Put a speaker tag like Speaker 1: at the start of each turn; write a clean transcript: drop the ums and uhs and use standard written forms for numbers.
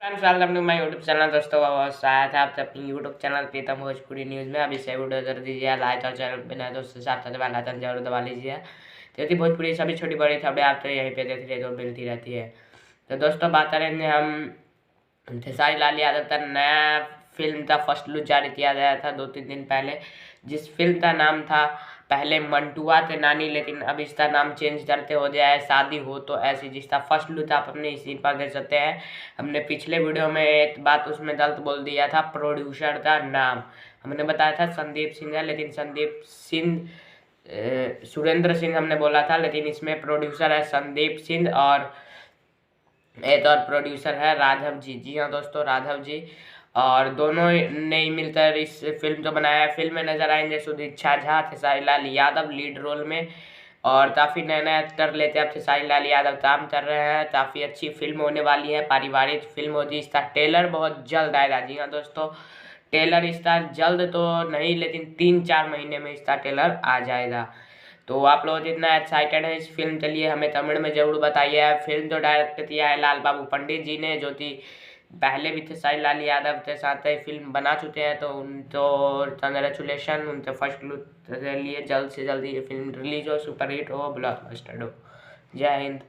Speaker 1: Friends, welcome to my YouTube channel. दोस्तों स्वागत है आपसे अपनी YouTube channel Pritam Bhojpuri news में। अभी से वीडियो कर दीजिए लाइक और चैनल पे नए दोस्तों साथ साथ बेल आइकन जरूर दबा लीजिए। तो भोजपुरी सभी छोटी बड़ी खबरें आप तो यहीं पे देख रहे जो मिलती रहती है। तो दोस्तों बात करेंगे हम खेसारी लाल यादव का नया फिल्म का फर्स्ट लुक जारी किया गया था 2-3 दिन पहले, जिस फिल्म का नाम था पहले मंटुआ थे नानी, लेकिन अब इसका नाम चेंज करते हो गया है शादी हो तो ऐसी, जिसका फर्स्ट लुक आप अपने इसी पर देख सकते हैं। हमने पिछले वीडियो में एक बात उसमें गलत बोल दिया था, प्रोड्यूसर का नाम हमने बताया था संदीप सिंह है, लेकिन संदीप सिंह सुरेंद्र सिंह हमने बोला था, लेकिन इसमें प्रोड्यूसर है संदीप सिंह और एक और प्रोड्यूसर है राघव जी। जी हाँ दोस्तों, राघव जी, और दोनों ने ही मिलकर इस फिल्म को बनाया है। फिल्म में नजर आएंगे सुदीक्षा झा, खेसारी लाल यादव लीड रोल में, और काफ़ी नए नए एक्टर लेते हैं अब खेसारी लाल यादव काम कर रहे हैं। काफ़ी अच्छी फिल्म होने वाली है, पारिवारिक फिल्म होगी। इसका ट्रेलर बहुत जल्द आएगा। जी हाँ दोस्तों, ट्रेलर इसका जल्द तो नहीं, लेकिन 3-4 महीने में इसका ट्रेलर आ जाएगा। तो आप लोग जितना एक्साइटेड है इस फिल्म के लिए हमें कमेंट में ज़रूर बताइए। फिल्म जो डायरेक्ट किया है लाल बाबू पंडित जी ने, जो कि पहले भी खेसारी लाल यादव के साथ फिल्म बना चुके हैं, तो उनको कंग्रेचुलेशन, उनके फर्स्ट लुक के लिए जल्द से जल्द ये फिल्म रिलीज हो, सुपरहिट हो, ब्लॉकबस्टर हो। जय हिंद।